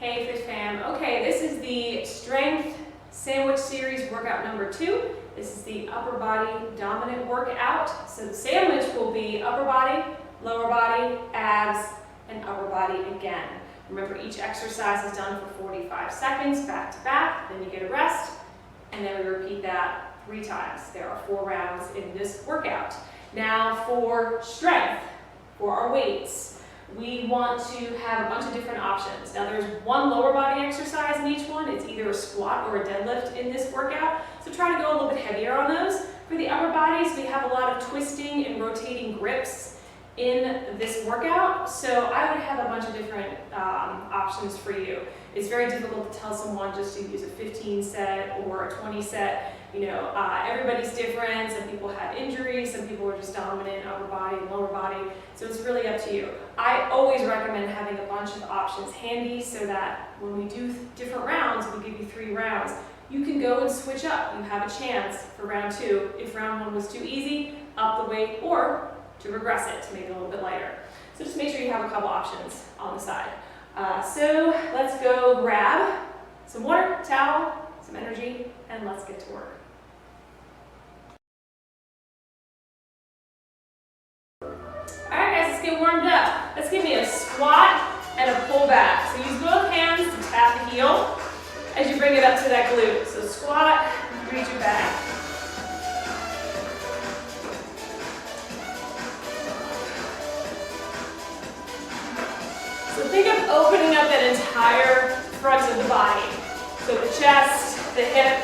Hey Fish Fam. Okay, this is the Strength Sandwich Series workout number 2. This is the upper body dominant workout. So the sandwich will be upper body, lower body, abs, and upper body again. Remember, each exercise is done for 45 seconds, back to back, then you get a rest, and then we repeat that 3 times. There are 4 rounds in this workout. Now for strength, for our weights, we want to have a bunch of different options. Now there's one lower body exercise in each one. It's either a squat or a deadlift in this workout. So try to go a little bit heavier on those. For the upper bodies, we have a lot of twisting and rotating grips in this workout. So I would have a bunch of different options for you. It's very difficult to tell someone just to use a 15 set or a 20 set. You know, everybody's different. Some people have injuries, some people are just dominant upper body and lower body. So it's really up to you. I always recommend having a bunch of options handy so that when we do different rounds, we give you 3 rounds, you can go and switch up. You have a chance for round 2. If round 1 was too easy, up the weight, or to regress it to make it a little bit lighter. So just make sure you have a couple options on the side. So let's go grab some water, towel, some energy, and let's get to work. Alright guys, let's get warmed up. Let's give me a squat and a pull back. So use both hands to tap the heel as you bring it up to that glute. So squat, reach it back. So think of opening up that entire front of the body. So the chest, the hip,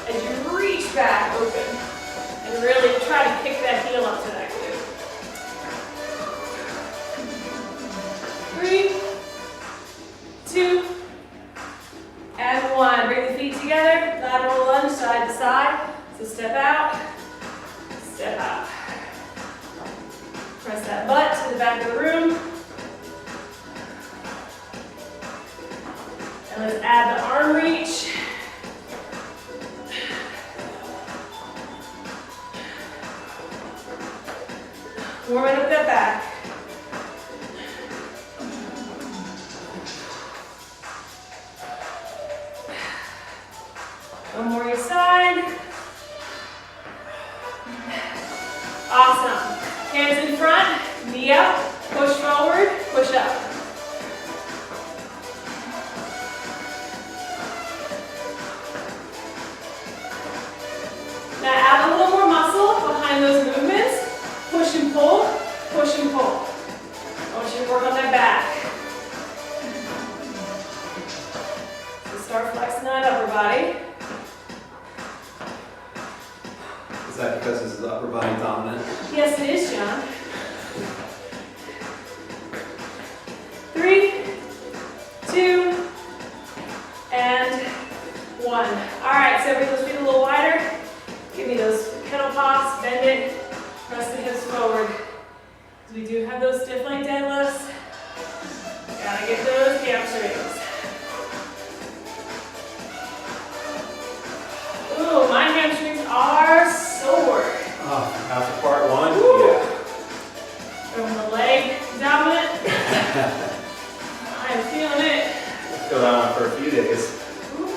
as you reach back open. And really try to kick that heel up to that glute. 3, 2, and 1. Bring the feet together, lateral lunge side to side. So step out, step out. Press that butt to the back of the room. And let's add the arm reach. Warming up that back. One more each side. Awesome. Hands in front, knee up, push forward, push up. Now add a little more muscle behind those movements. Push and pull, push and pull. I want you to work on that back. So start flexing that upper body. Is that because this is upper body dominant? Yes, it is, John. 3, 2, and 1. All right, so bring those feet a little wider. Give me those kettle pops, bend it, press the hips forward. Because we do have those stiff leg deadlifts. Gotta get those hamstrings. Ooh, my hamstrings are sore. Oh, after part 1? Ooh. Yeah. From the leg dominant. I'm feeling it. I feel that one for a few days. Ooh.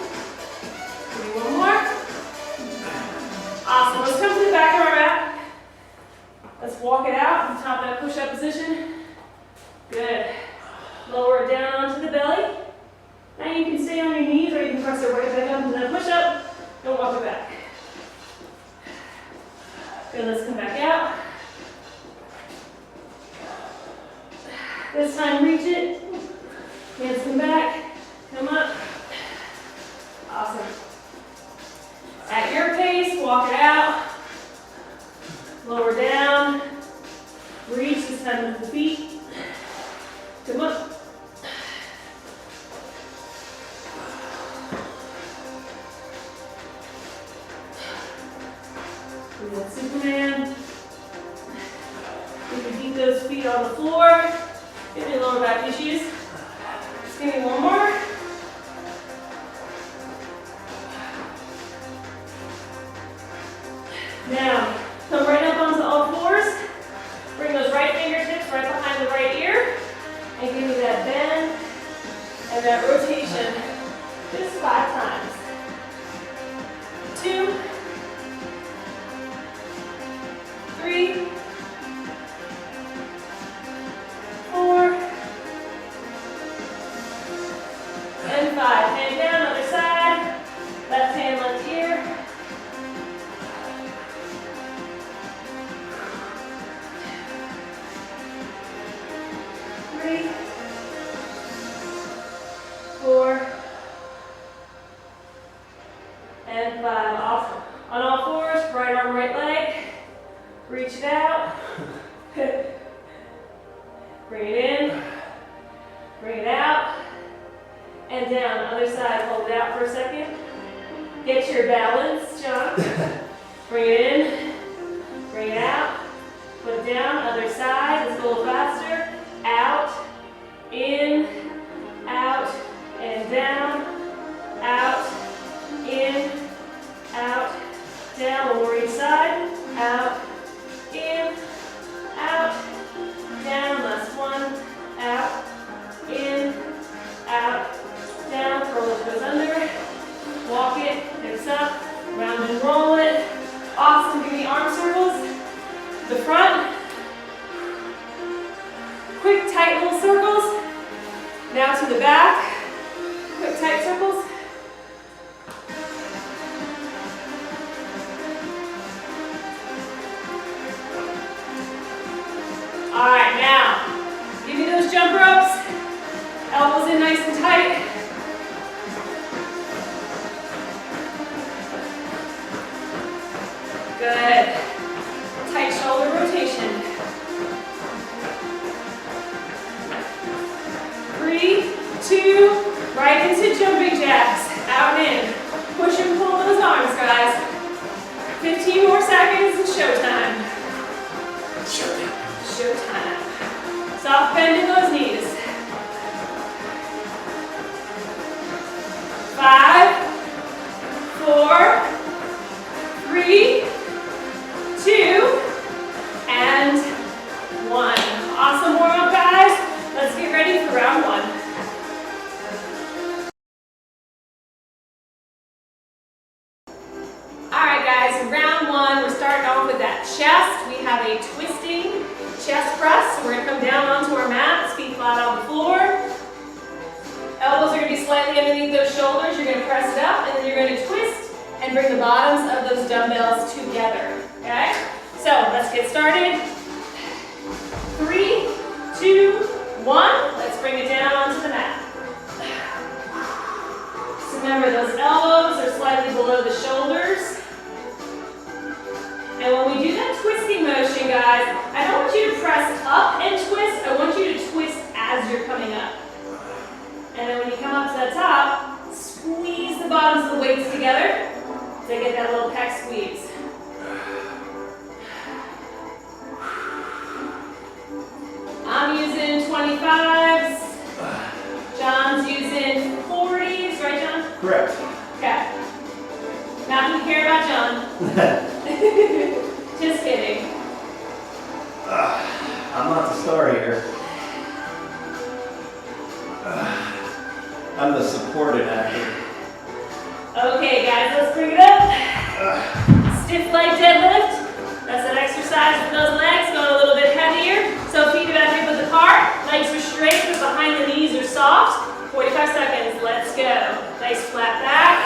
Give me one more. Awesome. Let's come to the back of our mat. Let's walk it out from top of that push-up position. Good. Lower it down onto the belly. Now you can stay on your knees or you can press it right back up into that push-up and walk it back. Good, let's come back out. This time reach it. Hands come back. Come up. Awesome. At your pace, walk it out. Lower down. Reach this time with the feet. Come up. Do that Superman. You can keep those feet on the floor. Get any lower back issues. Just give me one more. Now, come right up onto all fours. Bring those right fingertips right behind the right ear. And give me that bend and that rotation. 3, 4, and 5. Hand down, other side. Left hand, left ear. 3, 4, and 5. Off on all fours, right arm, right leg. Reach it out. Bring it in. Bring it out. And down. Other side. Hold it out for a second. Get your balance, John. Bring it in. Bring it out. Put it down. Other side. Let's go a little faster. Out. In. Out. And down. Out. In. Out. Down. One more each side. Out. In. Out. Down. Last one. Out. In. Out. Down. Curl it goes under. Walk it. Hips up. Round and roll it. Awesome. Give me arm circles. The front. Quick, tight little circles. Now to the back. Quick, tight circles. All right, now, give me those jump ropes. Elbows in nice and tight. Good. Tight shoulder rotation. 3, 2, right into jumping jacks. Out and in. Push and pull those arms, guys. 15 more seconds and showtime. Showtime. Soft bend in those knees. 5, 4, 3, 2, and 1. Awesome warm up, guys. Let's get ready for round 1. All right, guys, round 1, we're starting off with that chest. We have a twisting chest press. So we're going to come down onto our mats, feet flat on the floor. Elbows are going to be slightly underneath those shoulders. You're going to press it up, and then you're going to twist and bring the bottoms of those dumbbells together. Okay? So let's get started. 3, 2, 1. Let's bring it down onto the mat. So remember, those elbows are slightly below the shoulders. And when we do that twisting motion, guys, I don't want you to press up and twist. I want you to twist as you're coming up. And then when you come up to the top, squeeze the bottoms of the weights together to get that little pec squeeze. I'm using 25s. John's using 40s, right, John? Correct. Okay. Not gonna care about John. Just kidding. I'm not the star here. I'm the supporting actor. Okay, guys, let's bring it up. Stiff leg deadlift. That's an exercise with those legs going a little bit heavier. So feet about hip width apart. Legs are straight, but behind the knees are soft. 45 seconds. Let's go. Nice flat back.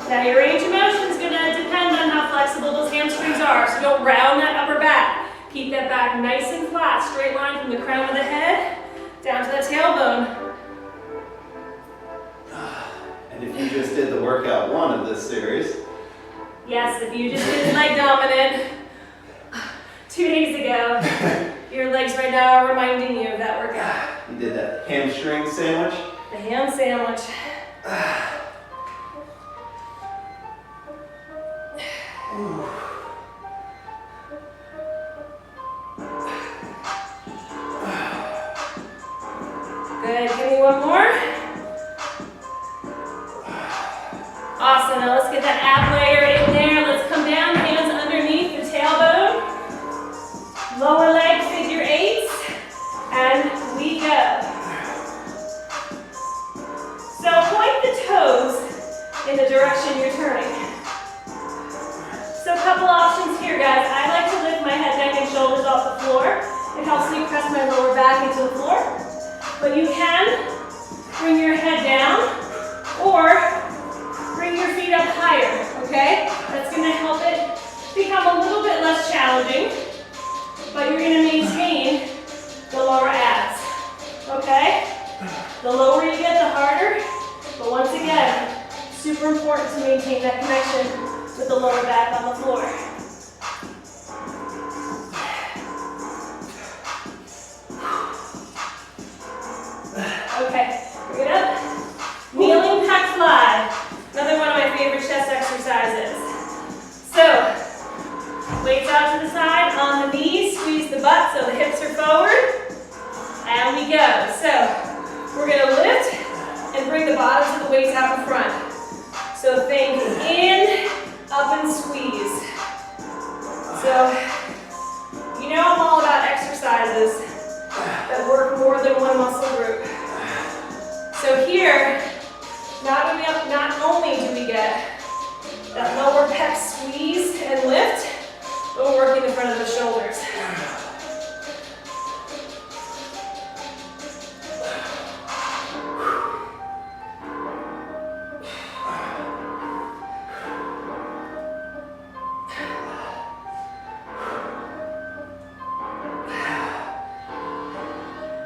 Now your range of motion is going to depend on how flexible those hamstrings are. So don't round that upper back. Keep that back nice and flat. Straight line from the crown of the head down to the tailbone. And if you just did the workout 1 of this series. Yes, if you just did leg dominant 2 days ago, your legs right now are reminding you of that workout. You did that hamstring sandwich. The ham sandwich. Good, give me one more. Awesome, now let's get that ab layer in there. Let's come down, hands underneath the tailbone. Lower leg figure 8, and we go. So point the toes in the direction you're turning. So a couple options here, guys. I like to lift my head, neck, and shoulders off the floor. It helps me press my lower back into the floor. But you can bring your head down or bring your feet up higher, okay? That's gonna help it become a little bit less challenging, but you're gonna maintain the lower abs, okay? The lower you get, the harder, but once again, super important to maintain that connection with the lower back on the floor. Okay, bring it up. Kneeling pack fly. Another one of my favorite chest exercises. So, weights out to the side, on the knees, squeeze the butt so the hips are forward. And we go. So, we're gonna lift and bring the bottoms of the weights out in front. So think in, up and squeeze. So, you know I'm all about exercises that work more than one muscle group. So here, not only do we get that lower pec squeeze and lift, but we're working the front of the shoulders.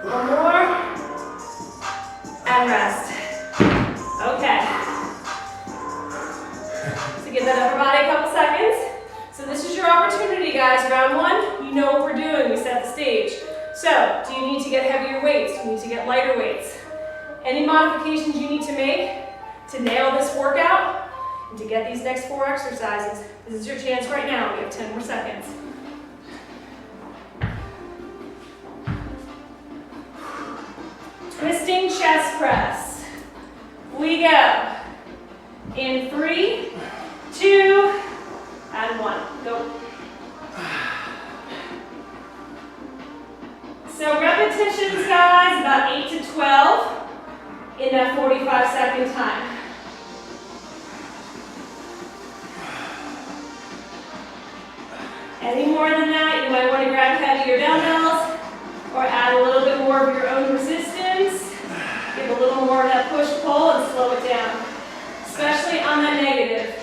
One more, and rest. Okay. So give that upper body a couple seconds. So this is your opportunity, guys. Round one, you know what we're doing. We set the stage. So, do you need to get heavier weights? Do you need to get lighter weights? Any modifications you need to make to nail this workout and to get these next 4 exercises? This is your chance right now. We have 10 more seconds. Twisting chest press. We go. In 3, 2, and 1. Go. So repetitions, guys, about 8 to 12 in that 45-second time. Any more than that, you might want to grab heavier dumbbells or add a little bit more of your own resistance. Give a little more of that push-pull and slow it down, especially on that negative.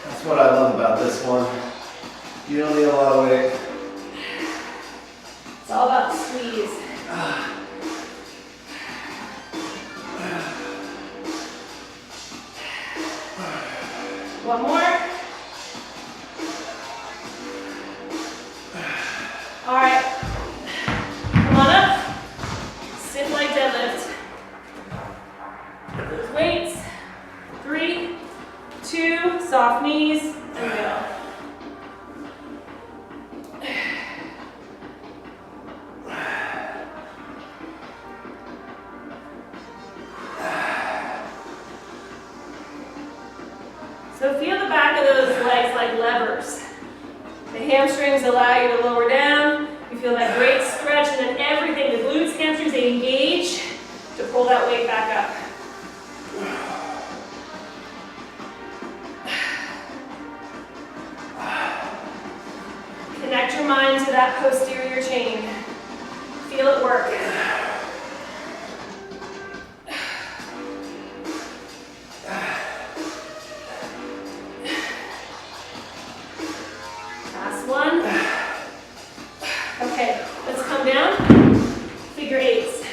That's what I love about this one. You don't need a lot of weight. It's all about the squeeze. One more. All right. Come on up. Sit like deadlift. Those weights. 3, 2, soft knees, and go. So feel the back of those legs like levers. The hamstrings allow you to lower down. You feel that great stretch, and then everything, the glutes, hamstrings, they engage to pull that weight back up. Connect your mind to that posterior chain. Feel it work. Last one. Okay, let's come down. Figure eights.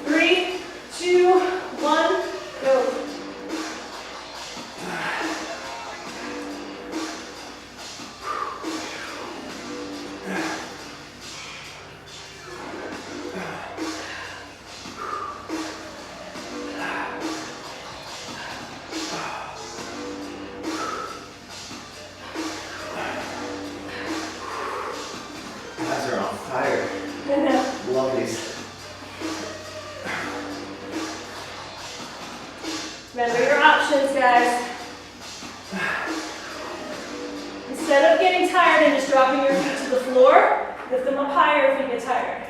3, 2, 1, go. Guys are on fire. Love these. Remember your options, guys. Instead of getting tired and just dropping your feet to the floor, lift them up higher if you get tired.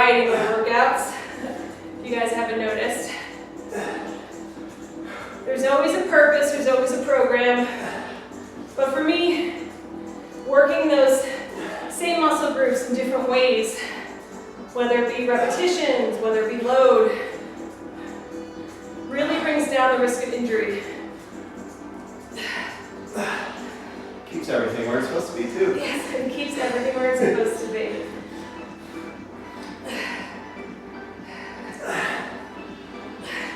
variety of my workouts, if you guys haven't noticed. There's always a purpose, there's always a program. But for me, working those same muscle groups in different ways, whether it be repetitions, whether it be load, really brings down the risk of injury. Keeps everything where it's supposed to be too. Yes, it keeps everything where it's supposed to be.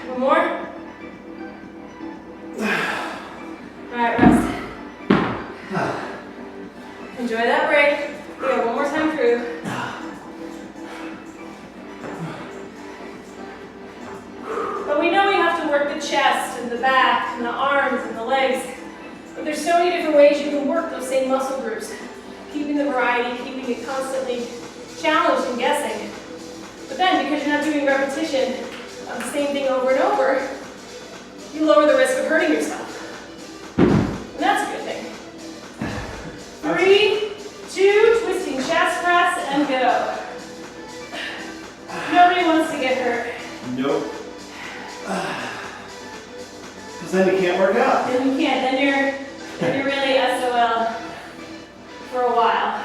One more. All right, rest. Enjoy that break. We go one more time through. But we know we have to work the chest and the back and the arms and the legs. But there's so many different ways you can work those same muscle groups. Keeping the variety, keeping it constantly challenged and guessing. But then, because you're not doing repetition of the same thing over and over, you lower the risk of hurting yourself. And that's a good thing. 3, 2, twisting chest press, and go. Nobody wants to get hurt. Nope. Because then you can't work out. Then you can't. Then you're really SOL for a while.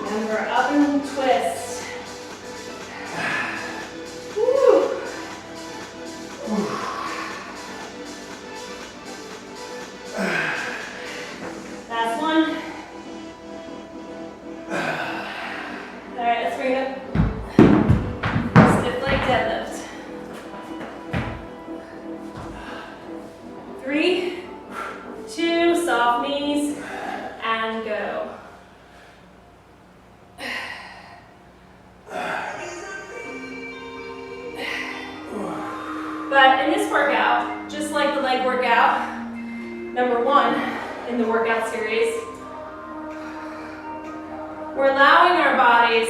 And we're up and twist. Woo. Last one. All right, let's bring it up. Stiff leg deadlift. 3, 2, soft knees, and go. But in this workout, just like the leg workout, number 1 in the workout series, we're allowing our bodies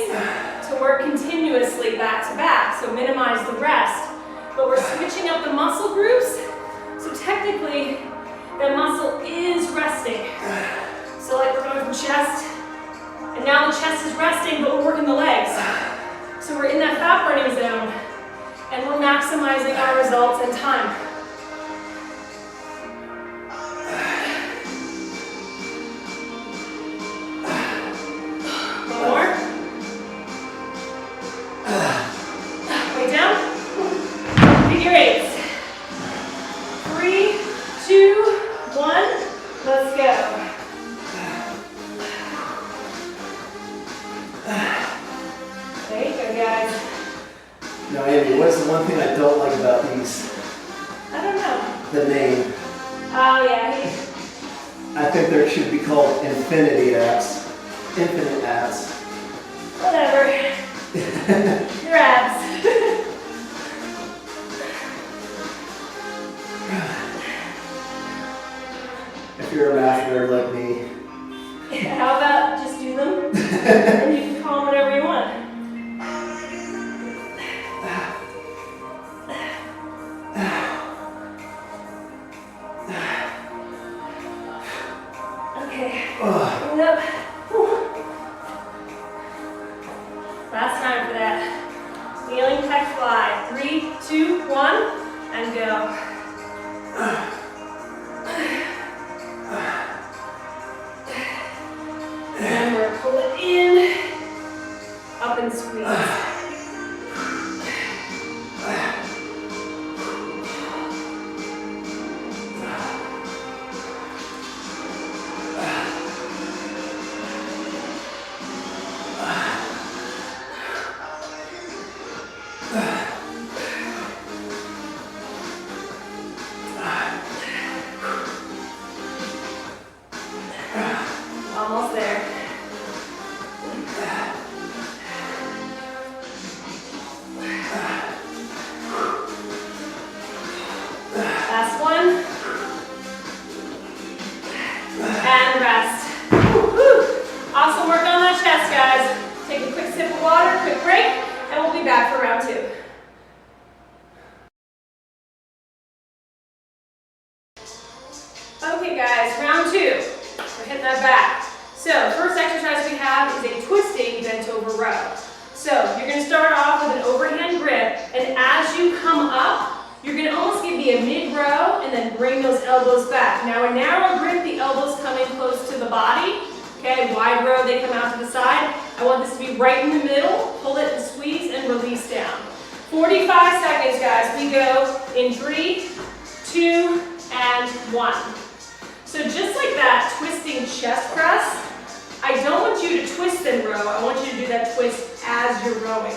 to work continuously back to back, so minimize the rest. But we're switching up the muscle groups, so technically the muscle is resting. So like we're going from chest, and now the chest is resting, but we're working the legs. So we're in that fat burning zone, and we're maximizing our results and time. One more. Way down. Figure eights. 3, 2, 1. Let's go. There you go, guys. Now, Andy, what's the one thing I don't like about these? I don't know. The name. Oh, yeah. I think there should be called infinity abs. Infinite abs. Whatever. Your abs. If you're a math nerd like me. How about just do them and you can call them whatever you want. Okay. Bring it up. Whew. Last time for that. Kneeling pec fly. 3, 2, 1, and go. Remember, pull it in, up and squeeze. Almost there. row. So you're going to start off with an overhand grip, and as you come up, you're going to almost give me a mid-row and then bring those elbows back. Now a narrow grip, the elbows come in close to the body. Okay, wide row, they come out to the side. I want this to be right in the middle. Pull it and squeeze and release down. 45 seconds, guys. We go in 3, 2, and 1. So just like that, twisting chest press, I don't want you to twist and row. I want you to do that twist as you're rowing.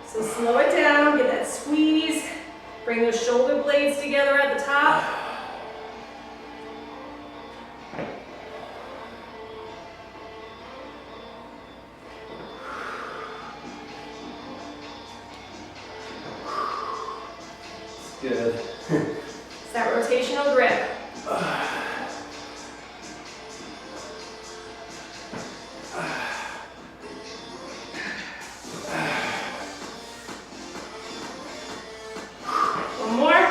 So slow it down, get that squeeze, bring those shoulder blades together at the top. Good. It's that rotational grip. One more.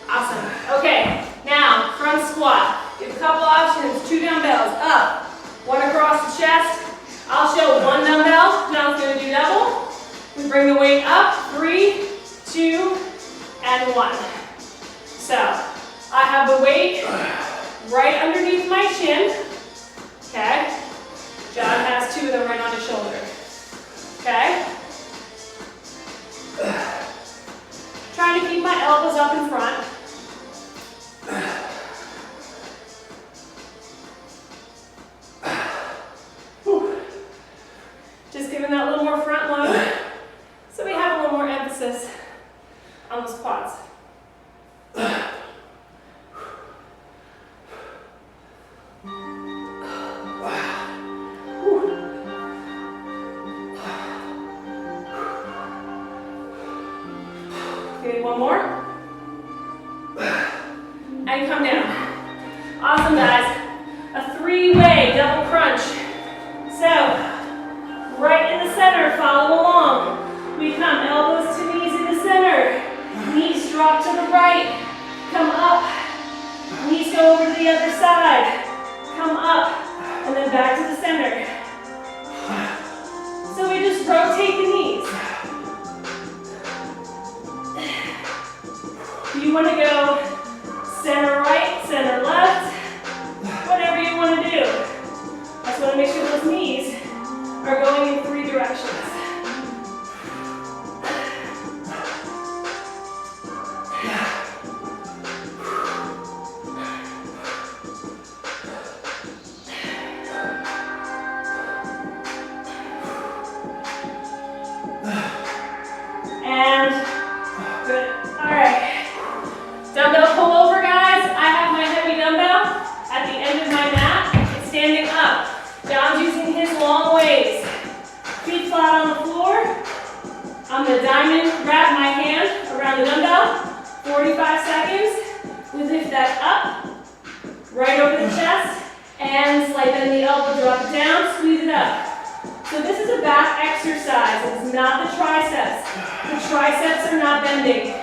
Awesome. Okay, now front squat. You have a couple options, 2 dumbbells, up, 1 across the chest. I'll show 1 dumbbell, now it's going to do double. We bring the weight up, 3, 2, and 1. So, I have the weight right underneath my chin, okay? John has 2 of them right on his shoulder, okay? Trying to keep my elbows up in front. Just giving that a little more front load. So we have a little more emphasis on those quads. Okay, one more. And come down. Awesome, guys. A 3-way double crunch. So, right in the center, follow along. We come elbows to knees in the center. Knees drop to the right. Come up. Knees go over to the other side. Come up. And then back to the center. So we just rotate the knees. You want to go center right, center left, whatever you want to do. I just want to make sure those knees are going in 3 directions. And good. All right. Dumbbell pull over, guys. I have my heavy dumbbell at the end of my mat. It's standing up. John's using his long ways. Feet flat on the floor. I'm going to diamond wrap my hand around the dumbbell. 45 seconds. We lift that up, right over the chest, and slide bend the elbow, drop it down, squeeze it up. So this is a back exercise. It's not the triceps. The triceps are not bending.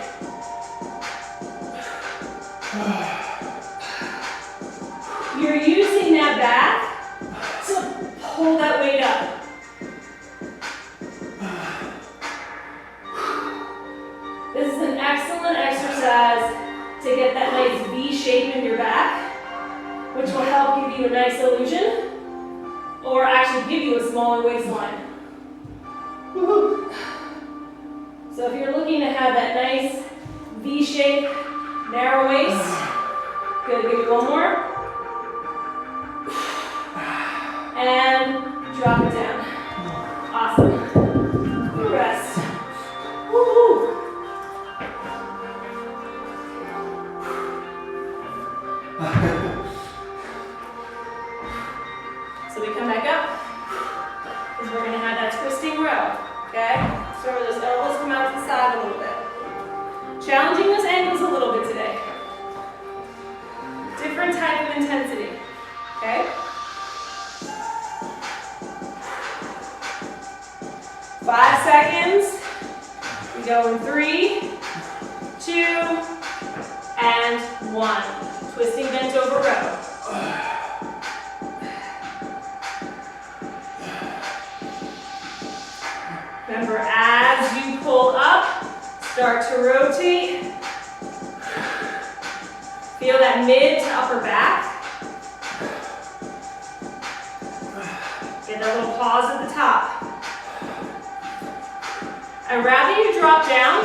You're using that back to pull that weight up. This is an excellent exercise to get that nice V shape in your back, which will help give you a nice illusion, or actually give you a smaller waistline. Woo-hoo. So if you're looking to have that nice V shape, narrow waist, good, give me one more. And drop it down. Awesome. Rest. Woo-hoo. So we come back up, because we're going to have that twisting row, okay? So those elbows come out to the side a little bit. Challenging those ankles a little bit today. Different type of intensity, okay? 5 seconds. We go in 3, 2, and 1. Twisting bent over row. Start to rotate. Feel that mid to upper back. Get that little pause at the top. I'd rather you drop down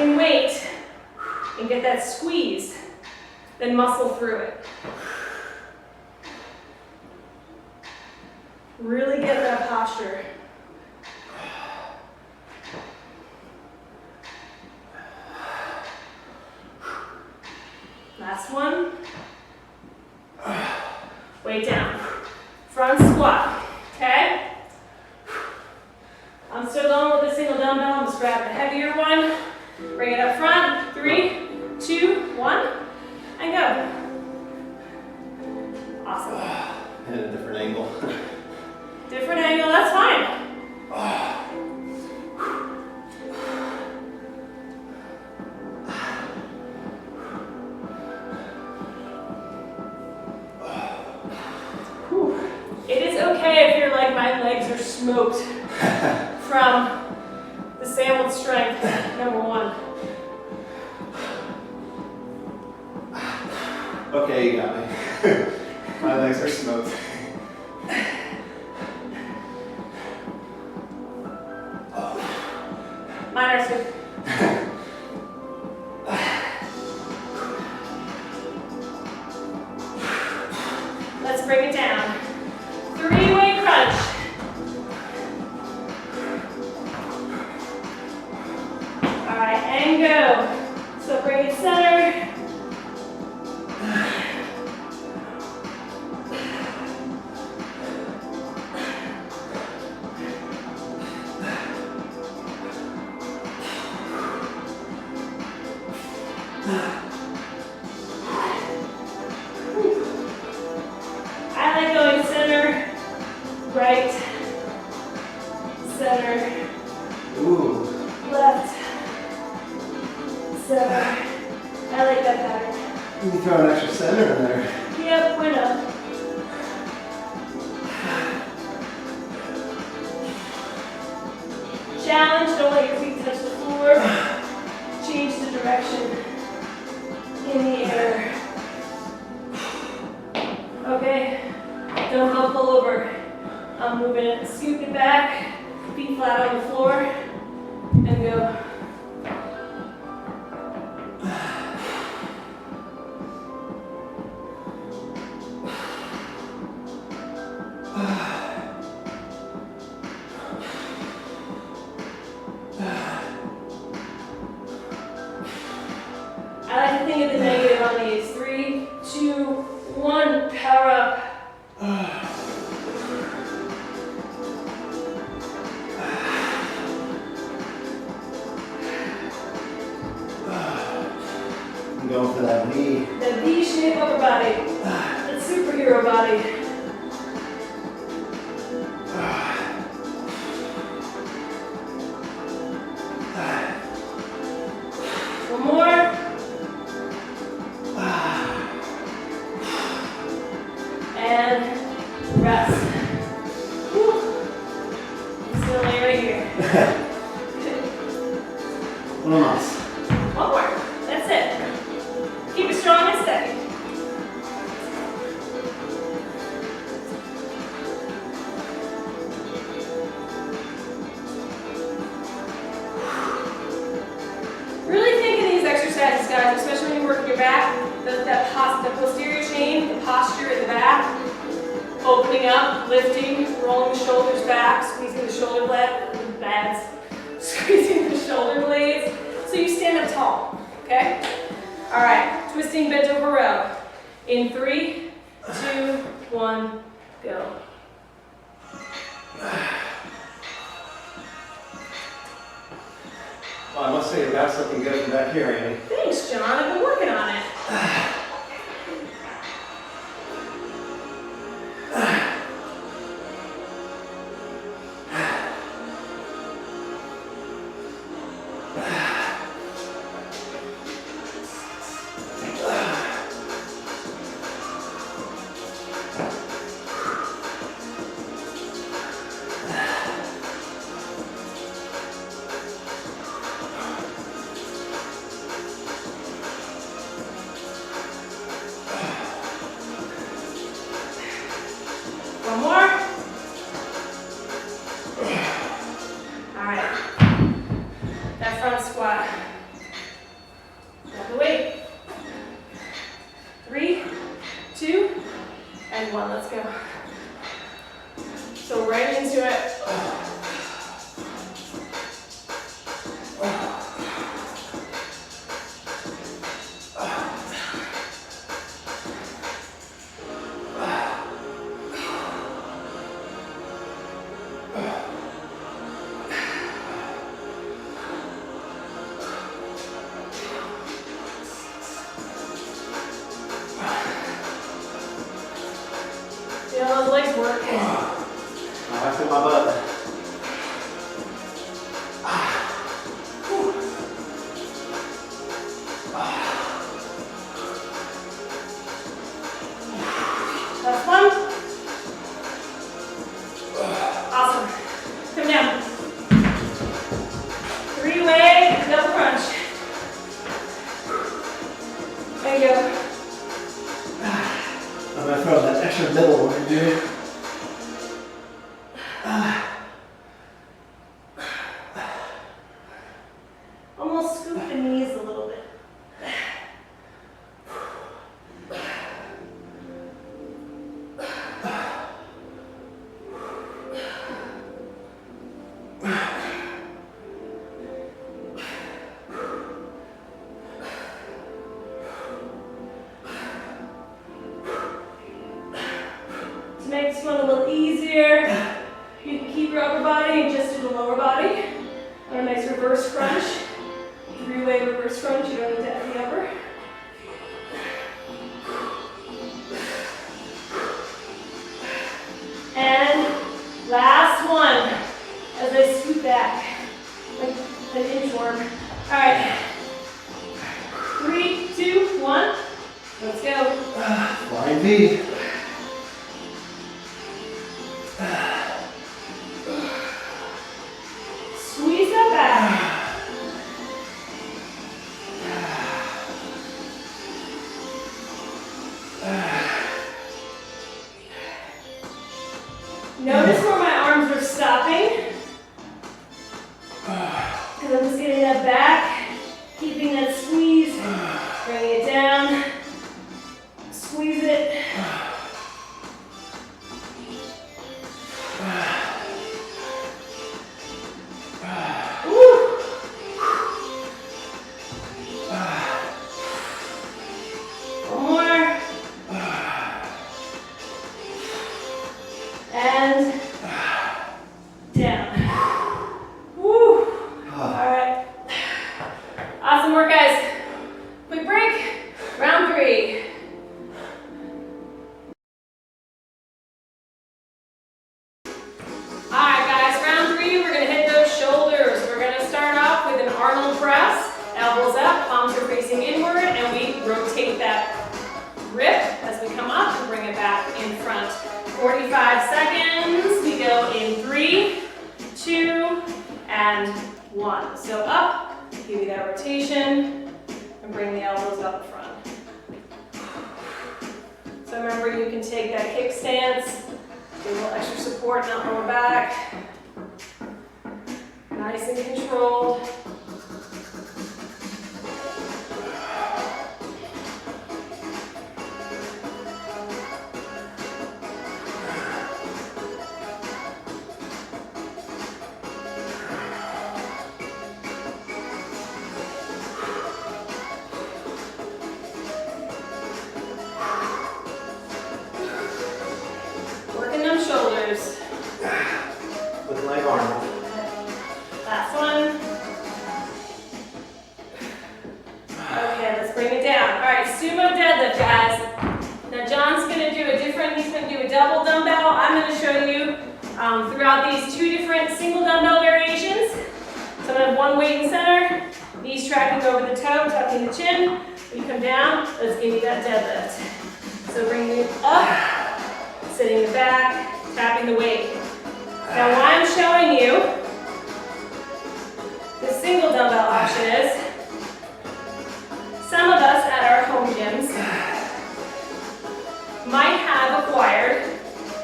in weight and get that squeeze than muscle through it. Really get that posture. Last one. Weight down. Front squat, okay? I'm still going with a single dumbbell. I'm just grab a heavier one. Bring it up front. 3, 2, 1, and go. Awesome. At a different angle. Different angle, that's fine. It is okay if you're like, my legs are smoked from the sandwich strength, number 1. Okay, you got me. My legs are smoked. Mine are too. Let's bring it down. 3-way crunch. All right, and go. So bring it center. I like going center, right, center, Ooh. left, center. I like that pattern. You can throw an extra center in there. Yep, why not? Challenge, don't let your feet touch the floor. Change the direction in the air. Okay, don't go pull over. I'm moving it, scoop it back, feet flat on the floor, and go. I like to think of the negative on these. 3, 2, 1, power up. I'm going for that V. The V-shaped upper body. The superhero body. One more. And rest. Whew. I'm still laying right here. One else. One more. That's it. Keep it strong and steady. Really think of these exercises, guys, especially when you're working your back. The posterior chain, the posture in the back, opening up, lifting, rolling the shoulders back, squeezing the shoulder blades, squeezing the shoulder blades, so you stand up tall. Okay. All right. Twisting bent over row. In 3, 2, 1, go. Well, I must say you got something good back here, Amy. Thanks, John. I've been working on it. and 1. Let's go. So right into it. Feel those legs work. I feel my butt. Last one. Awesome. Come down. 3-way double crunch. There you go. I'm gonna throw that extra middle one, dude. Almost scoop the knees a little bit. To make this one a little easier, you can keep your upper body and just do the lower body. On a nice reverse crunch. 3-way reverse crunch, you don't need to add the upper. And last one, as I scoot back, like an inchworm. All right, 3, 2, 1, let's go. Flying V. Squeeze that back. Notice where my arms are stopping. Because I'm just getting that back, keeping that squeeze, bring it down, squeeze it. Woo. One more. And down. Woo. All right. Awesome work, guys. Quick break. Round 3. All right, guys. Round 3. We're gonna hit those shoulders. We're gonna start off with an Arnold press. Elbows up, palms are facing inward, and we rotate that grip as we come up and bring it back in front. 45 seconds. We go in 3, 2, and 1. So up, give you that rotation, and bring the elbows up front. So remember, you can take that kick stance, get a little extra support in that lower back. Nice and controlled. Working them shoulders. With leg arm. Last one. Okay, let's bring it down. All right, sumo deadlift, guys. Now John's gonna do he's gonna do a double dumbbell. I'm gonna show you throughout these 2 different single dumbbell variations. So I'm gonna have one weight in center, knees tracking over the toe, tucking the chin. When you come down, let's give me that deadlift. So bring it up, sitting the back, tapping the weight. Now why I'm showing you the single dumbbell option is, some of us at our home gyms might have acquired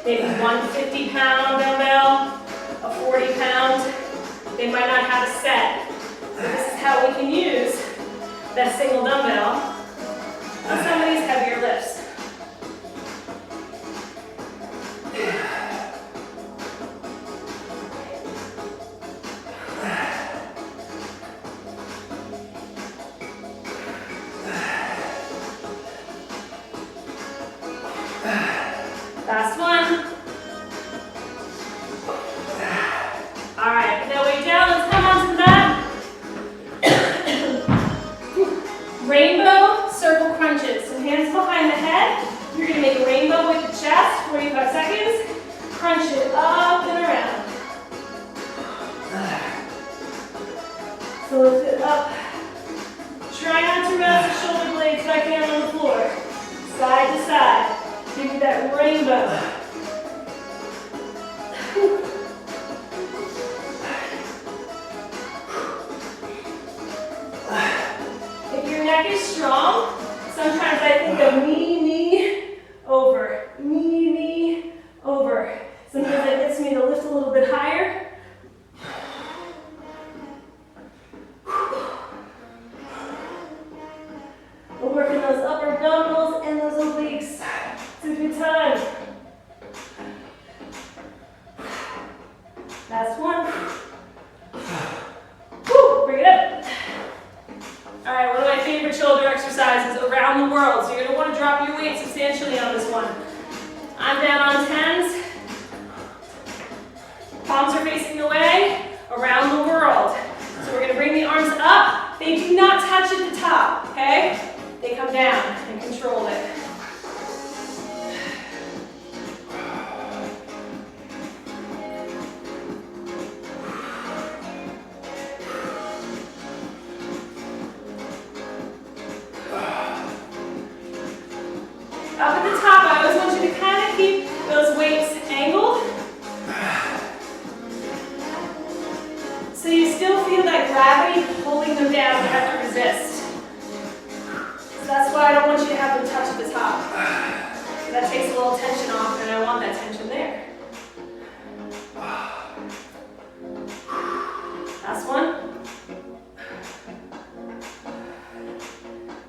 maybe 150-pound dumbbell, a 40-pound. They might not have a set. So this is how we can use that single dumbbell on some of these heavier lifts. Last one. All right, put that weight down. Let's come on to that. Rainbow circle crunches. So hands behind the head. You're going to make a rainbow with the chest. 45 seconds. Crunch it up and around. So lift it up. Try not to rest the shoulder blades back down on the floor. Side to side. Give me that rainbow. If your neck is strong, sometimes I think of knee, over. Knee, over. Sometimes it gets me to lift a little bit higher. We're working those upper abdominals and those obliques. It's a good time. Last one. Woo, bring it up. All right, one of my favorite shoulder exercises around the world. So you're gonna wanna drop your weight substantially on this one. I'm down on 10s. Palms are facing away around the world. So we're gonna bring the arms up. They do not touch at the top, okay? They come down and control it. Up at the top, I always want you to kind of keep those weights angled. So you still feel that gravity holding them down. You have to resist. So that's why I don't want you to have them touch at the top. So that takes a little tension off, and I want that tension there. Last one.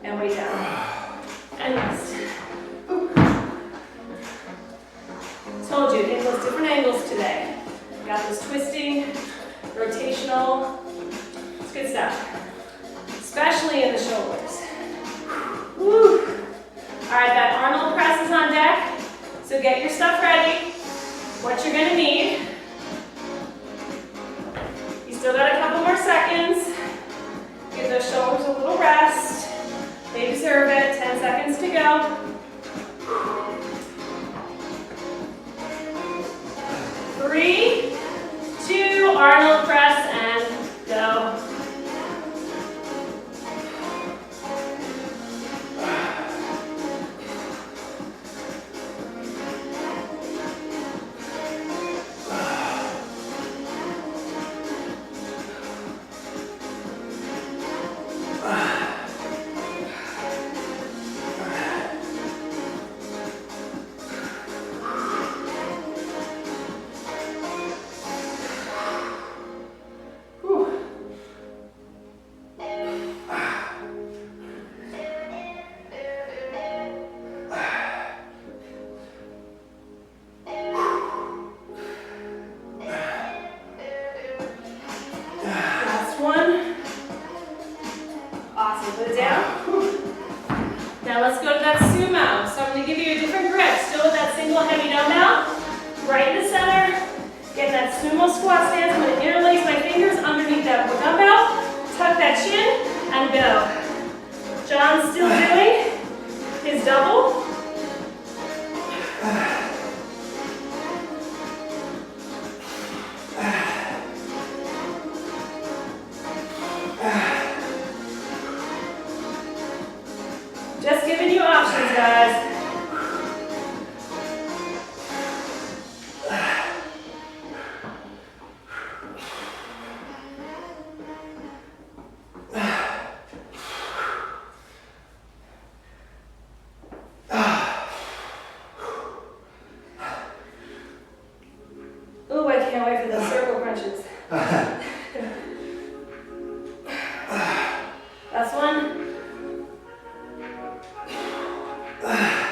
And way down. And rest. Told you, hit those different angles today. Got this twisting, rotational. It's good stuff. Especially in the shoulders. Woo. All right, that Arnold press is on deck. So get your stuff ready. What you're gonna need. You still got a couple more seconds. Give those shoulders a little rest. They deserve it. 10 seconds to go. 3, 2, Arnold press and go. Just giving you options, guys. Ooh, I can't wait for those circle crunches. Last one.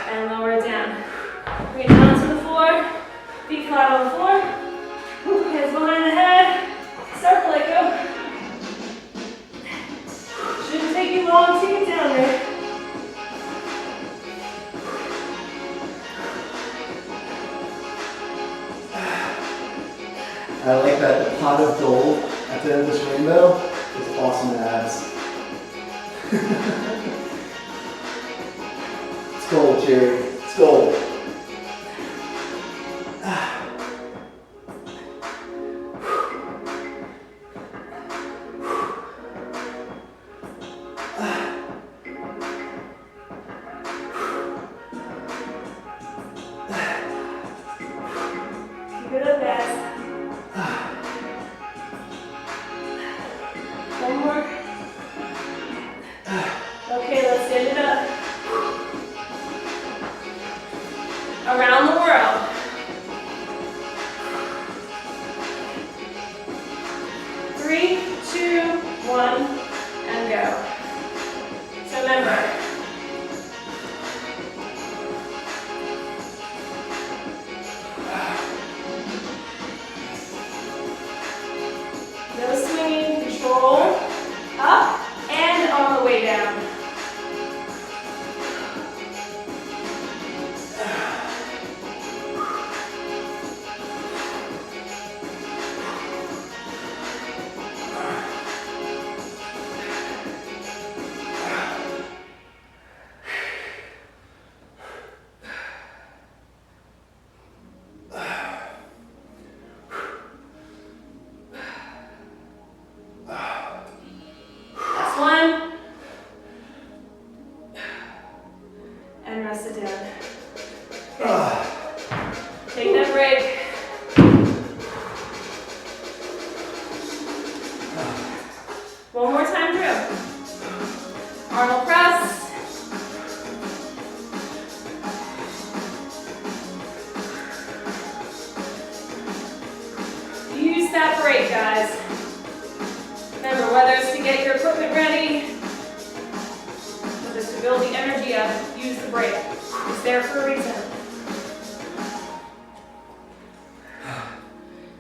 And lower it down. Bring it down to the floor. Feet flat on the floor. Hands behind the head. Circle it, go. Shouldn't take you long to get down there. I like that the pot of gold at the end of this rainbow is awesome abs. It's gold, Jerry. It's gold. Keep it up, guys. One more. Okay, let's stand it up. Around the world. 3, 2, 1, and go. So remember, no swinging, control, up and on the way down. Last one. And rest it down. Okay. Take that break. One more time through. Arnold press. Use that break, guys. Remember, whether it's to get your equipment ready, whether it's to build the energy up, use the break. It's there for a reason.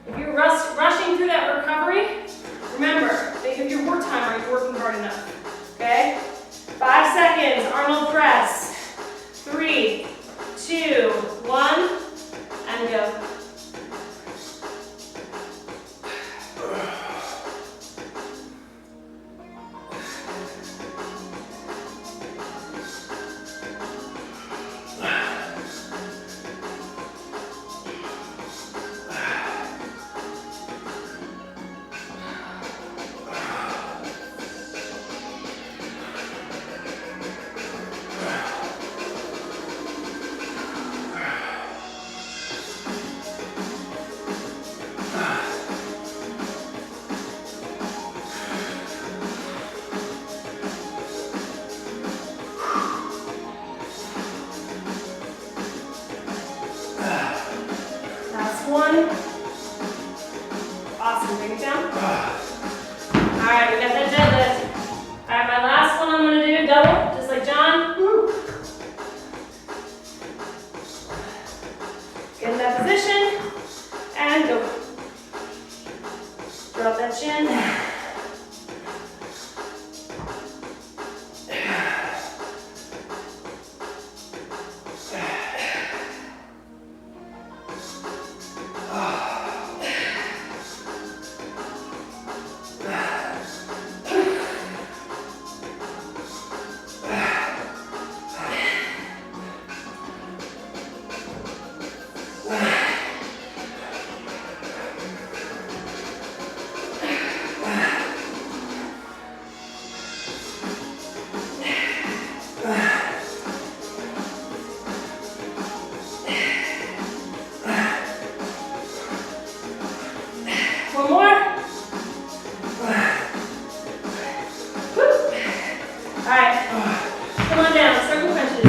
If you're rushing through that recovery, remember, think of your work time. Are you working hard enough? Okay? 5 seconds, Arnold press. 3, 2, 1, and go. One. Awesome, bring it down. All right, we got that deadlift. All right, my last one I'm gonna do, double, just like John. Woo. Get in that position, and go. Drop that chin. One more. Woo. All right. Come on down. Circle punches.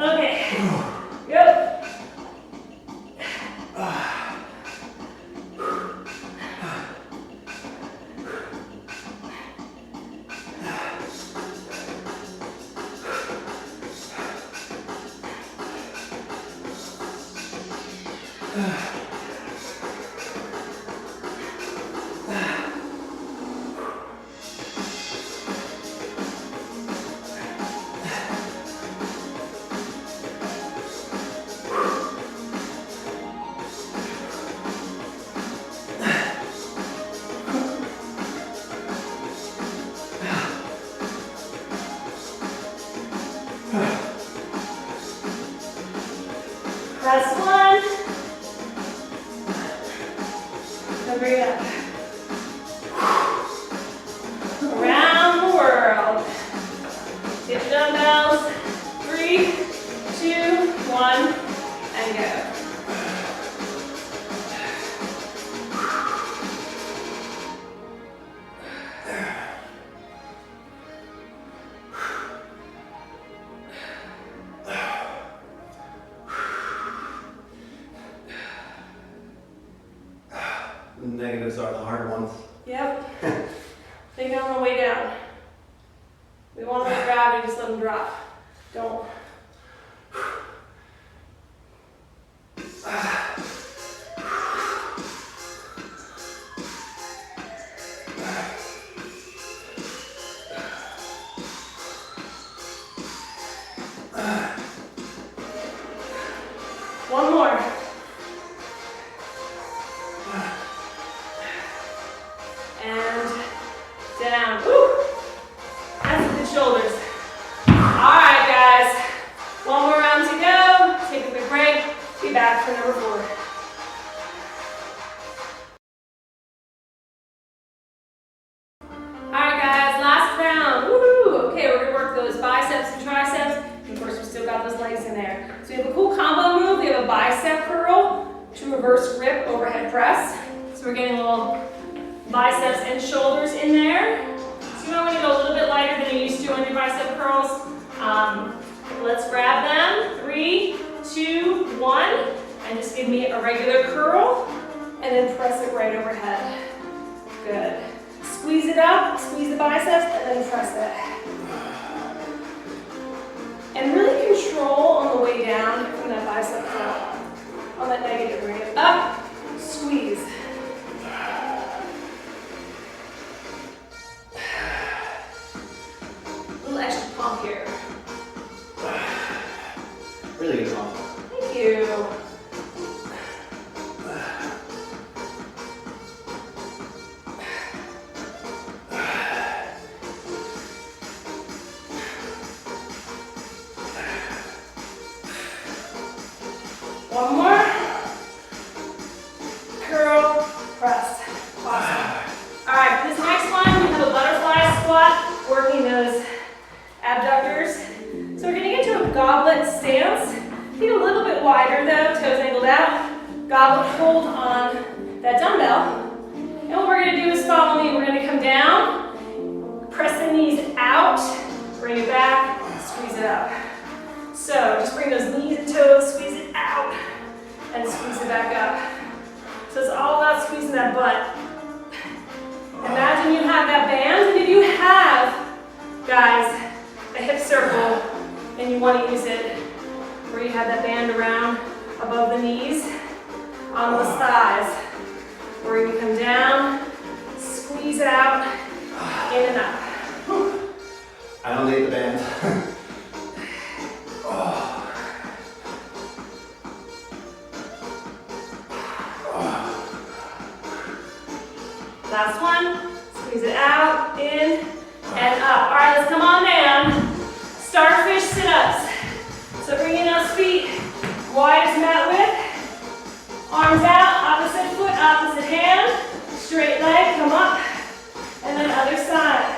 Okay. Go. Last one. Now bring it up. Around the world. Get the dumbbells. 3, 2, 1, and go. The negatives are the hard ones. Yep. Think on the way down. We want to let gravity, just let them drop. Don't. One more. And down. Woo! That's the shoulders. All right, guys. One more round to go. Take a quick break. Be back for number 4. All right, guys. Last round. Woo! Okay, we're gonna work those biceps and triceps. And of course, we still got those legs in there. So we have a cool combo move. We have a bicep curl to reverse grip overhead press. So we're getting a little biceps and shoulders in there. So you might want to go a little bit lighter than you used to on your bicep curls. Let's grab them. 3, 2, 1, and just give me a regular curl, and then press it right overhead. Good. Squeeze it up, squeeze the biceps, and then press it. And really control on the way down from that bicep curl. On that negative, bring it up, squeeze. A little extra pump here. Really good pump. Thank you. One more. Curl, press. Awesome. All right, for this next one, we have a butterfly squat, working those abductors. So we're gonna get to a goblet stance. Feet a little bit wider though, toes angled out. Goblet hold on that dumbbell. And what we're gonna do is follow me. We're gonna come down, press the knees out, bring it back, squeeze it up. So just bring those knees and toes, squeeze it out, and squeeze it back up. So it's all about squeezing that butt. Imagine you have that band, and if you have, guys, a hip circle, and you want to use it where you have that band around above the knees, on those thighs, where you come down, squeeze out, in and up. I don't need the band. Last one, squeeze it out, in, and up. All right, let's come on down. Starfish sit-ups. So bringing those feet wide as mat width. Arms out, opposite foot, opposite hand. Straight leg, come up. And then other side.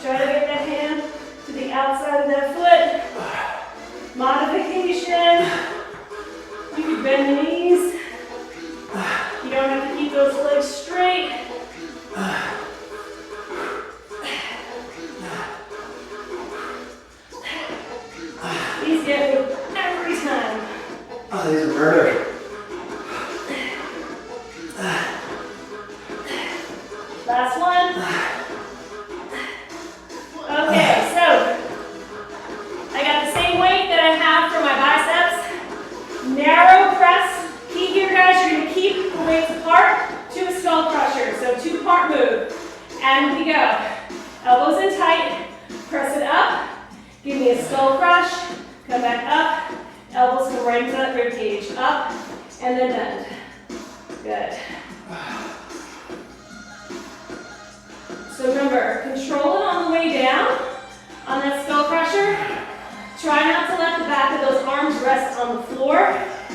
Try to get that hand to the outside of that foot. Modification. You can bend the knees. You don't have to keep those legs straight. These get me every time. Oh, these are murder. Last one. Okay, so I got the same weight that I have for my biceps. Narrow press. Key here, guys, you're going to keep the weights apart to a skull crusher. So 2-part move. And we go. Elbows in tight. Press it up. Give me a skull crush. Come back up. Elbows come right into that rib cage. Up and then bend. Good. So remember, control it on the way down on that skull crusher. Try not to let the back of those arms rest on the floor.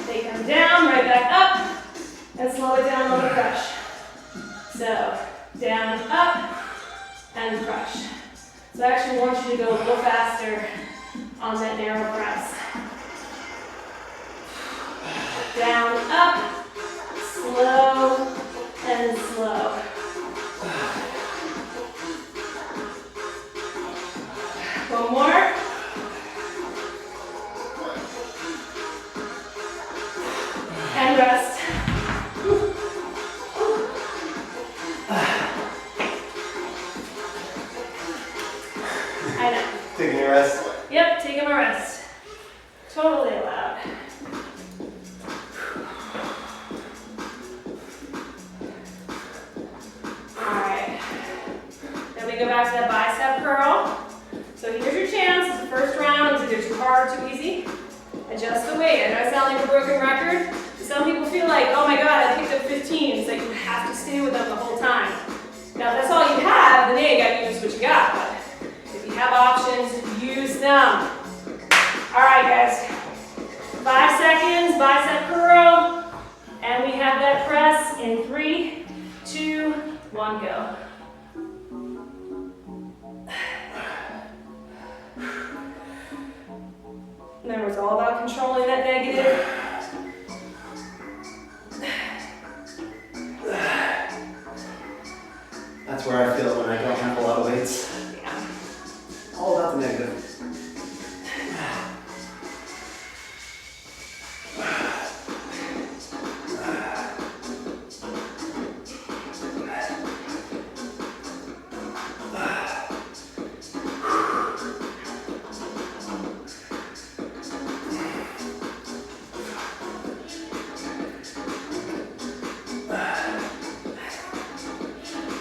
They come down, right back up, and slow it down on the crush. So, down, up, and crush. So I actually want you to go a little faster on that narrow press. Down, up, slow, and slow. One more. And rest. I know. Taking a rest? Yep, taking my rest. Totally allowed. Alright. Then we go back to that bicep curl. So here's your chance. It's the first round. It's either too hard or too easy. Adjust the weight. I know I sound like a broken record. Some people feel like, oh my god, I picked up 15. It's like you have to stay with them the whole time. Now, if that's all you have, then you got to use what you got. But if you have options, use them. All right, guys. 5 seconds, bicep curl. And we have that press in 3, 2, 1, go. Remember, it's all about controlling that negative. That's where I feel when I don't have a lot of weights. Yeah. All about the negative.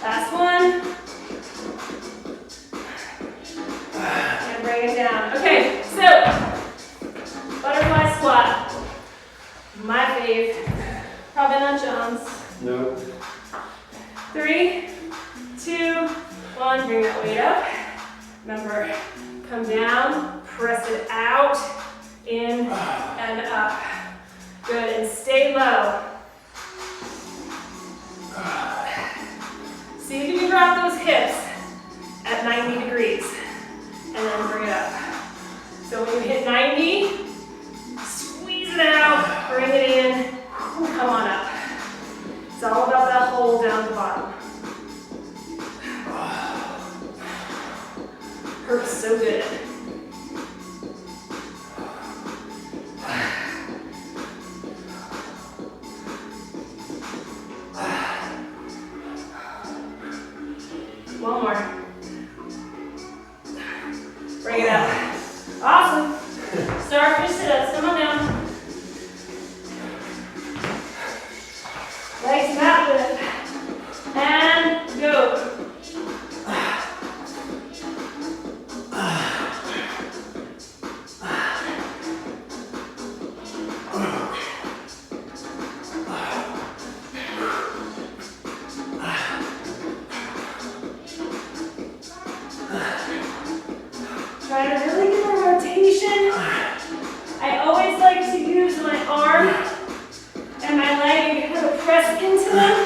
Last one. And bring it down. Okay, so butterfly squat. My fave. Probably not John's. Nope. 3, 2, 1. Bring that weight up. Remember, come down, press it out, in and up. Good, and stay low. See if you can drop those hips at 90 degrees and then bring it up. So when you hit 90, squeeze it out, bring it in, come on up. It's all about that hold down the bottom. Hurts so good. One more. Bring it up. Awesome. Start your sit-ups. Come on down. Legs mat lift. And go. Try to really get a rotation. I always like to use my arm and my leg and kind of press into them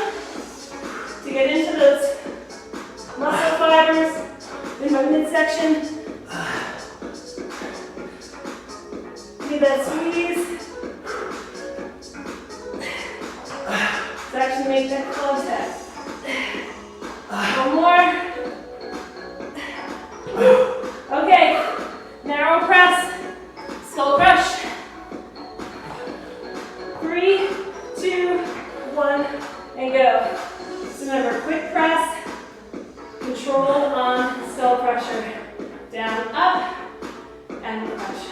to get into those muscle fibers in my midsection. Give that squeeze to actually make that close tap. One more. Okay, narrow press, skull crush. 3, 2, 1, and go. So remember, quick press, control on skull crusher. Down, up, and crush.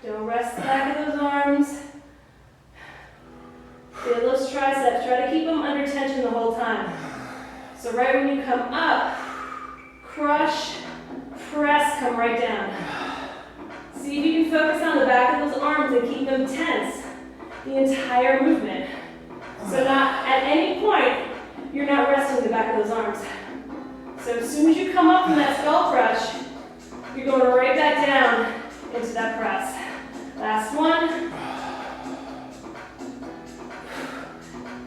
Don't rest the back of those arms. Feel those triceps. Try to keep them under tension the whole time. So right when you come up, crush, press, come right down. See if you can focus on the back of those arms and keep them tense the entire movement. So not at any point, you're not resting the back of those arms. So as soon as you come up from that skull crush, you're going right back down into that press. Last one.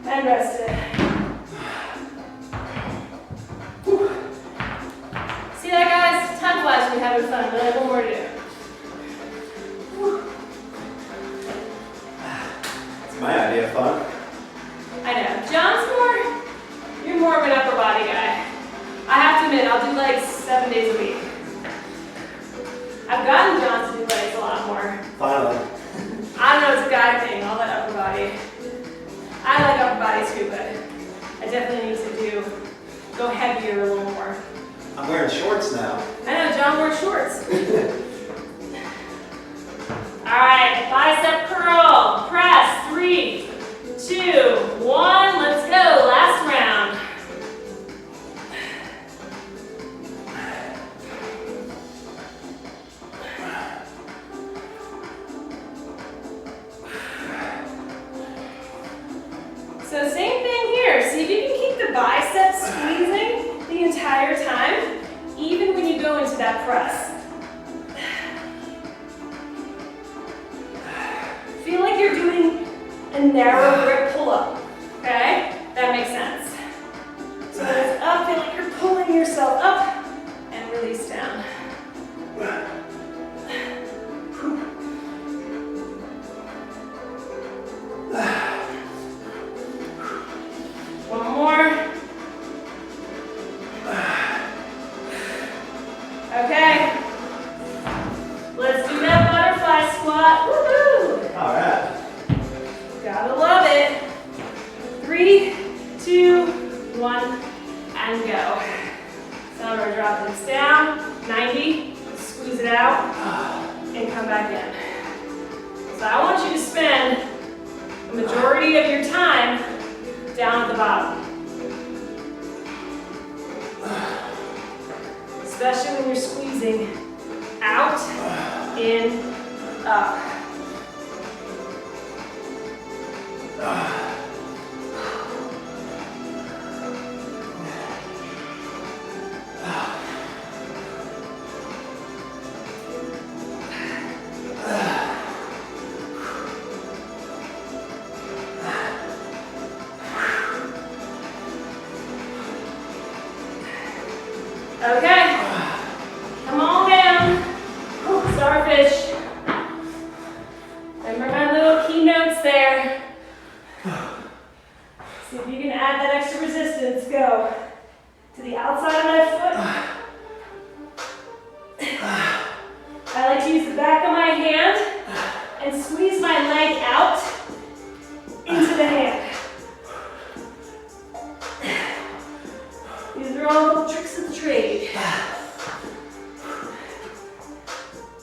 And rest it. Whew. See that, guys? Time flies when you're having fun, but I have one more to do. Whew. That's my idea of fun. I know. You're more of an upper body guy. I have to admit, I'll do legs 7 days a week. I've gotten John to do legs a lot more. Finally. I don't know, it's a guy thing, all that upper body. I like upper body too, but I definitely need to go heavier a little more. I'm wearing shorts now. I know, John wears shorts. All right, bicep curl, press, 3, 2, 1, let's go, last round. So same thing here, see if you can keep the biceps squeezing the entire time, even when you go into that press. Feel like you're doing a narrow grip pull-up, okay? That makes sense. So when it's up, feel like you're pulling yourself up and release down. One more. Okay. Let's do that butterfly squat. Woohoo! All right. Gotta love it. 3, 2, 1, and go. So I'm gonna drop this down, 90, squeeze it out, and come back in. So I want you to spend the majority of your time down at the bottom. Especially when you're squeezing out, in, up. Okay, come on down. Starfish. Remember my little keynotes there. See if you can add that extra resistance. Go to the outside of my foot. I like to use the back of my hand and squeeze my leg out into the hand. These are all little tricks of the trade.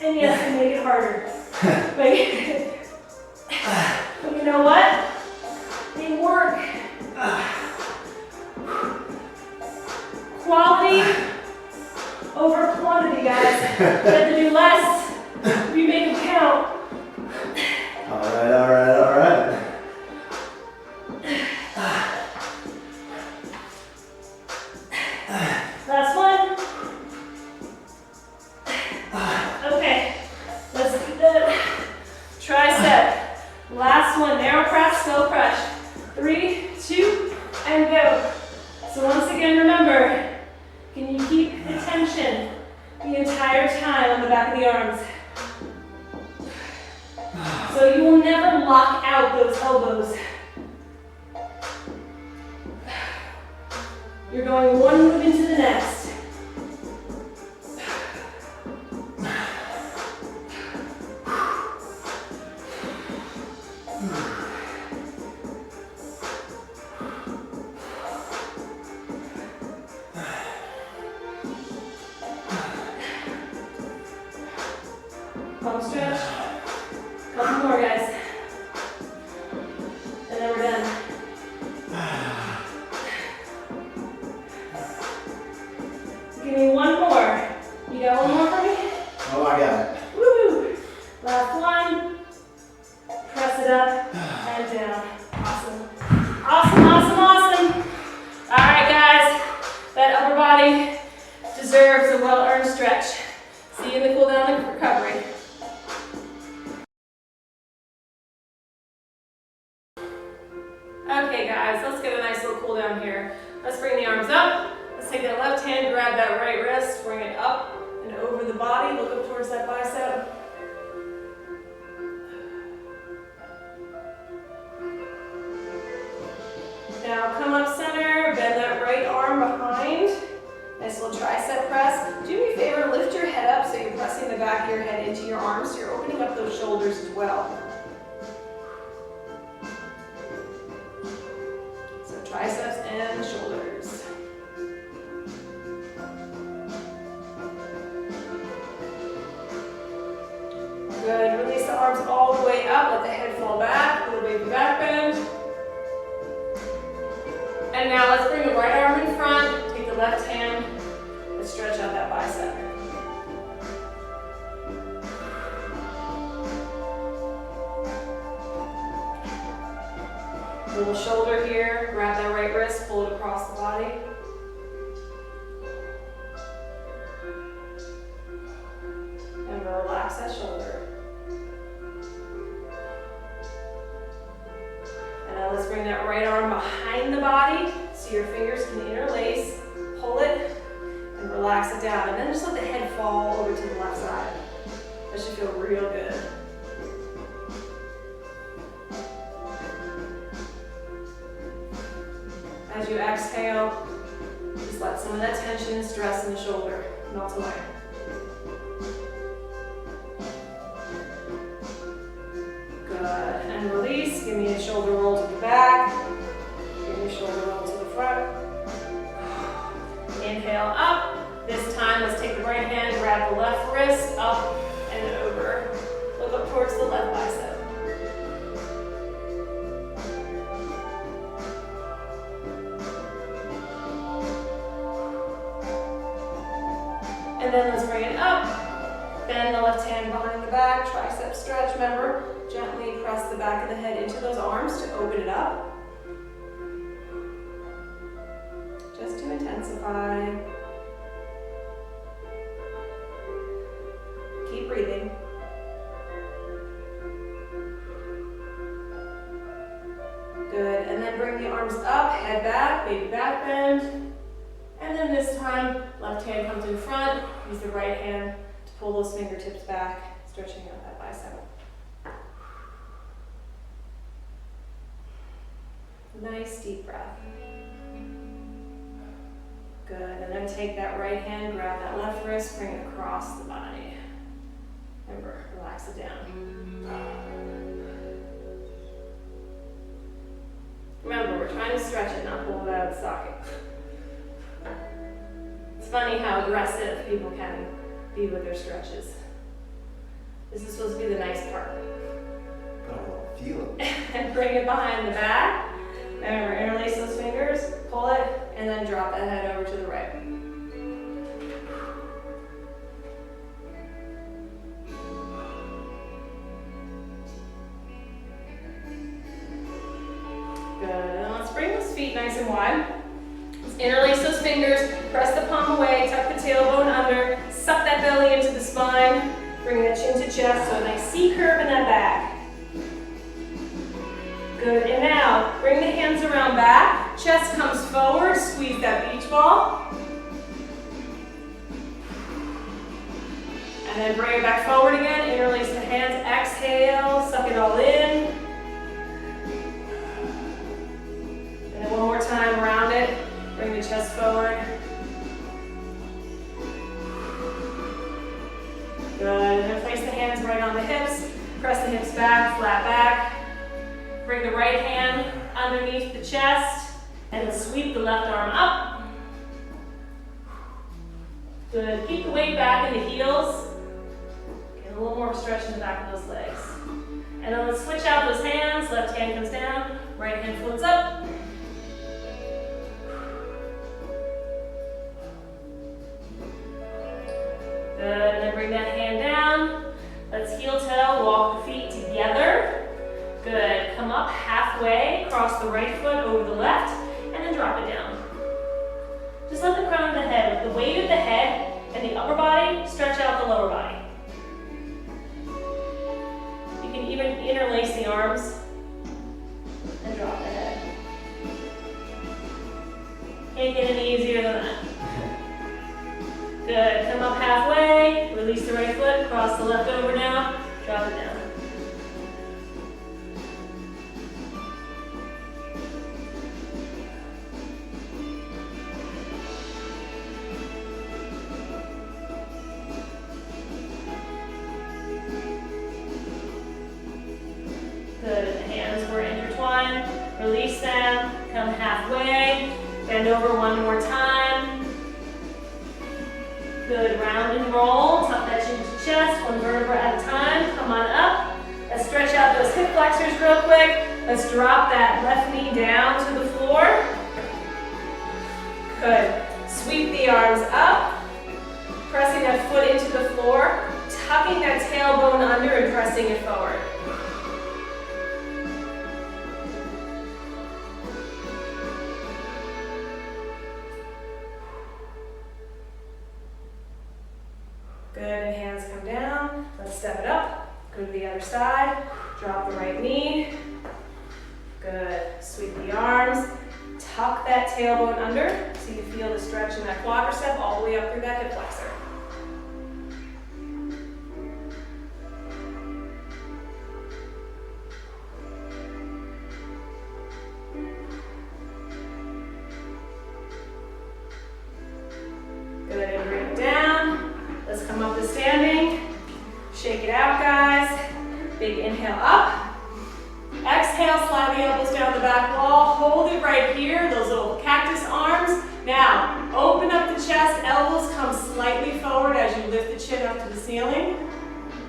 And yes, they make it harder. But you know what? They work. Quality over quantity, guys. You have to do less if you make them count. All right, all right, all right. Last one. Okay, let's do the tricep. Last one, narrow press, skull crush. 3, 2, and go. So once again, remember, can you keep the tension the entire time on the back of the arms? So you will never lock out those elbows. You're going one move into the next. Palm stretch. Couple more, guys. And then we're done. begin the cool down and recovery. Okay guys, let's get a nice little cool down here. Let's bring the arms up. Let's take that left hand, grab that right wrist, bring it up and over the body. Look up towards that bicep. Now come up center, bend that right arm behind. Nice little tricep press. Do me a favor, lift your head up so you're pressing the back of your head into your arms. So you're opening up those shoulders as well. So triceps and shoulders. Good, release the arms all the way up, let the head fall back, little baby back bend. And now let's bring the right arm in front, take the left hand, and stretch out that bicep. Little shoulder here, grab that right wrist, pull it across the body. And relax that shoulder. And now let's bring that right arm behind the body so your fingers can interlace, pull it, and relax it down. And then just let the head fall over to the left side. That should feel real good. As you exhale, just let some of that tension and stress in the shoulder melt away. Good, and release. Give me a shoulder roll to the back. Give me a shoulder roll to the front. Inhale up. This time, let's take the right hand, grab the left wrist, up and over. Look up towards the left bicep. And then let's bring it up. Bend the left hand behind the back, tricep stretch. Remember, gently press the back of the head into those arms to open it up. Just to intensify. Keep breathing. Good, and then bring the arms up, head back, baby back bend. And then this time, left hand comes in front, use the right hand to pull those fingertips back, stretching out that bicep. Nice deep breath. Good, and then take that right hand, grab that left wrist, bring it across the body. Remember, relax it down. Remember, we're trying to stretch it, not pull it out of the socket. It's funny how aggressive people can be with their stretches. This is supposed to be the nice part. But I don't feel it. And bring it behind the back. Remember, interlace those fingers, pull it, and then drop that head over to the right. Good, and let's bring those feet nice and wide. Let's interlace those fingers, press the palm away, tuck the tailbone under, suck that belly into the spine, bring that chin to chest, so a nice C curve in that back. Good, and now bring the hands around back, chest comes forward, squeeze that beach ball. And then bring it back forward again, interlace the hands, exhale, suck it all in. And then one more time around it, bring the chest forward. Good, and then place the hands right on the hips, press the hips back, flat back. Bring the right hand underneath the chest and then sweep the left arm up. Good, keep the weight back in the heels. Get a little more stretch in the back of those legs. And then let's switch out those hands. Left hand comes down, right hand floats up. Good, and then bring that hand down. Let's heel toe, walk the feet together. Good, come up halfway, cross the right foot over the left, and then drop it down. Just let the crown of the head, with the weight of the head, and the upper body, stretch out the lower body. You can even interlace the arms and drop the head. Can't get any easier than that. Good, come up halfway, release the right foot, cross the left over now, drop it down. Good, and the hands were intertwined, release them, come halfway, bend over one more time. Good, round and roll, tuck that chin to chest, one vertebra at a time, come on up. Let's stretch out those hip flexors real quick. Let's drop that left knee down to the floor. Good, sweep the arms up, pressing that foot into the floor, tucking that tailbone under and pressing it forward. Good, and hands come down. Let's step it up. Go to the other side. Drop the right knee. Good. Sweep the arms. Tuck that tailbone under so you feel the stretch in that quadricep all the way up through that hip flexor. Good, and bring it down. Let's come up to standing. Shake it out, guys. Big inhale up. Exhale, slide the elbows down the back wall. Hold it right here, those little cactus arms. Now, open up the chest. Elbows come slightly forward as you lift the chin up to the ceiling.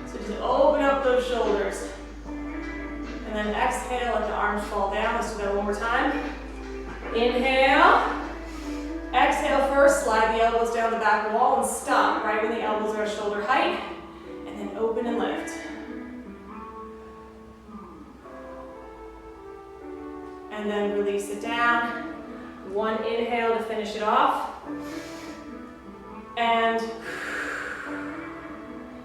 So just open up those shoulders. And then exhale, let the arms fall down. Let's do that one more time. Inhale. Exhale first, slide the elbows down the back wall and stop right when the elbows are shoulder height. And then open and lift. And then release it down. One inhale to finish it off. And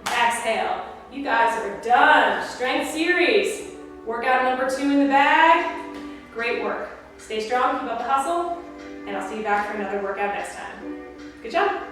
exhale. You guys are done. Strength series. Workout number 2 in the bag. Great work. Stay strong, keep up the hustle. And I'll see you back for another workout next time. Good job.